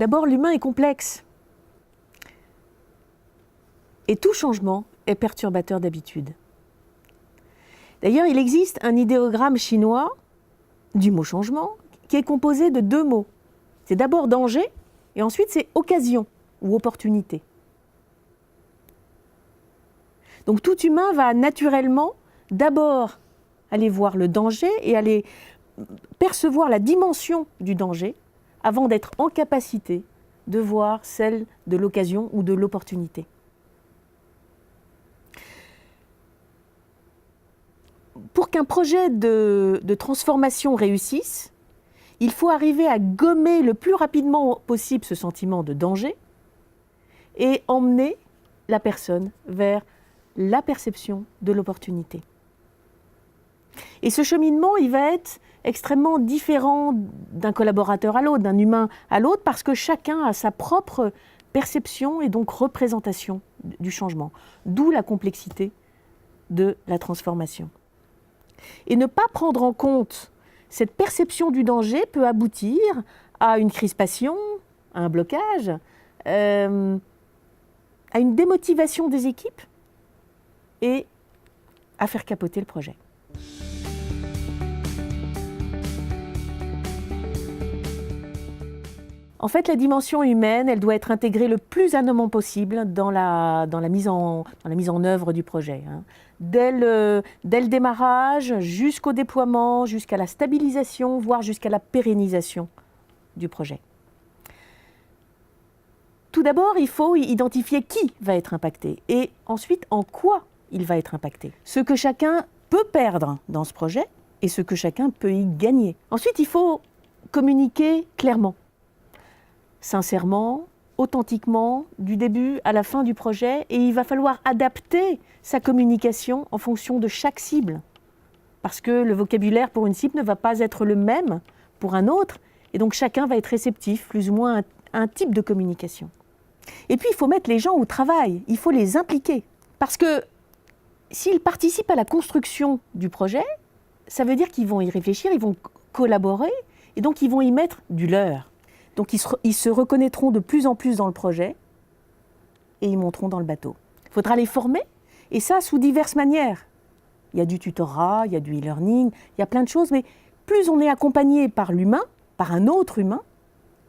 D'abord, l'humain est complexe. Et tout changement est perturbateur d'habitude. D'ailleurs, il existe un idéogramme chinois du mot changement qui est composé de 2 mots. C'est d'abord danger et ensuite c'est occasion ou opportunité. Donc tout humain va naturellement d'abord aller voir le danger et aller percevoir la dimension du danger avant d'être en capacité de voir celle de l'occasion ou de l'opportunité. Pour qu'un projet de transformation réussisse, il faut arriver à gommer le plus rapidement possible ce sentiment de danger et emmener la personne vers la perception de l'opportunité. Et ce cheminement, il va être extrêmement différent d'un collaborateur à l'autre, d'un humain à l'autre, parce que chacun a sa propre perception et donc représentation du changement, d'où la complexité de la transformation. Et ne pas prendre en compte cette perception du danger peut aboutir à une crispation, à un blocage, à une démotivation des équipes et à faire capoter le projet. En fait, la dimension humaine, elle doit être intégrée le plus en amont possible dans la mise en œuvre du projet. Dès le démarrage, jusqu'au déploiement, jusqu'à la stabilisation, voire jusqu'à la pérennisation du projet. Tout d'abord, il faut identifier qui va être impacté et ensuite en quoi il va être impacté. Ce que chacun peut perdre dans ce projet et ce que chacun peut y gagner. Ensuite, il faut communiquer clairement, sincèrement, authentiquement, du début à la fin du projet, et il va falloir adapter sa communication en fonction de chaque cible. Parce que le vocabulaire pour une cible ne va pas être le même pour un autre, et donc chacun va être réceptif, plus ou moins, à un type de communication. Et puis il faut mettre les gens au travail, il faut les impliquer. Parce que s'ils participent à la construction du projet, ça veut dire qu'ils vont y réfléchir, ils vont collaborer, et donc ils vont y mettre du leur. Donc ils se reconnaîtront de plus en plus dans le projet et ils monteront dans le bateau. Il faudra les former, et ça sous diverses manières. Il y a du tutorat, il y a du e-learning, il y a plein de choses, mais plus on est accompagné par l'humain, par un autre humain,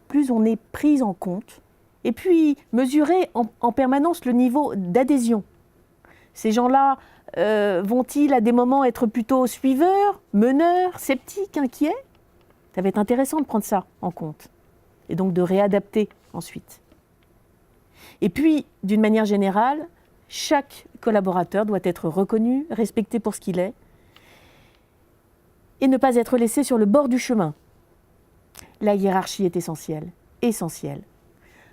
plus on est pris en compte. Et puis mesurer en permanence le niveau d'adhésion. Ces gens-là vont-ils à des moments être plutôt suiveurs, meneurs, sceptiques, inquiets? Ça va être intéressant de prendre ça en compte. Et donc de réadapter ensuite. Et puis, d'une manière générale, chaque collaborateur doit être reconnu, respecté pour ce qu'il est, et ne pas être laissé sur le bord du chemin. La hiérarchie est essentielle,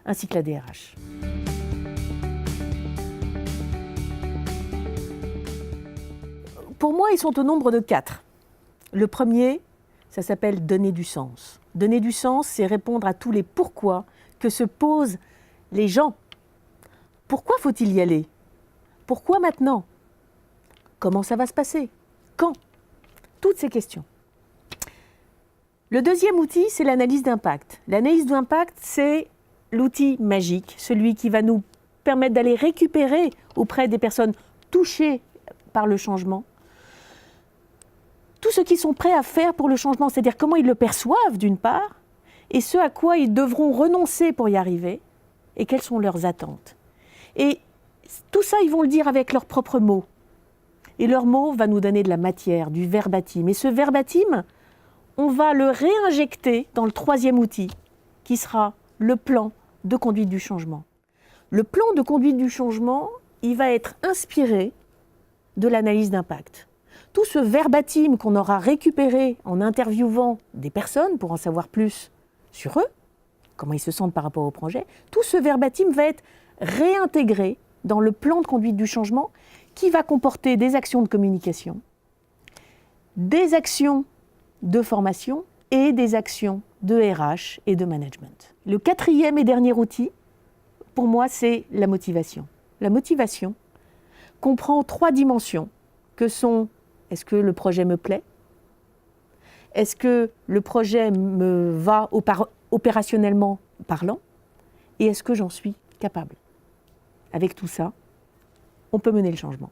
ainsi que la DRH. Pour moi, ils sont au nombre de 4. Le premier, ça s'appelle donner du sens. Donner du sens, c'est répondre à tous les pourquoi que se posent les gens. Pourquoi faut-il y aller? Pourquoi maintenant? Comment ça va se passer? Quand? Toutes ces questions. Le deuxième outil, c'est l'analyse d'impact. L'analyse d'impact, c'est l'outil magique, celui qui va nous permettre d'aller récupérer auprès des personnes touchées par le changement tout ce qu'ils sont prêts à faire pour le changement, c'est-à-dire comment ils le perçoivent d'une part, et ce à quoi ils devront renoncer pour y arriver, et quelles sont leurs attentes. Et tout ça, ils vont le dire avec leurs propres mots. Et leurs mots vont nous donner de la matière, du verbatim. Et ce verbatim, on va le réinjecter dans le troisième outil, qui sera le plan de conduite du changement. Le plan de conduite du changement, il va être inspiré de l'analyse d'impact. Tout ce verbatim qu'on aura récupéré en interviewant des personnes pour en savoir plus sur eux, comment ils se sentent par rapport au projet, tout ce verbatim va être réintégré dans le plan de conduite du changement qui va comporter des actions de communication, des actions de formation et des actions de RH et de management. Le quatrième et dernier outil, pour moi, c'est la motivation. La motivation comprend 3 dimensions que sont: est-ce que le projet me plaît? Est-ce que le projet me va opérationnellement parlant? Et est-ce que j'en suis capable? Avec tout ça, on peut mener le changement.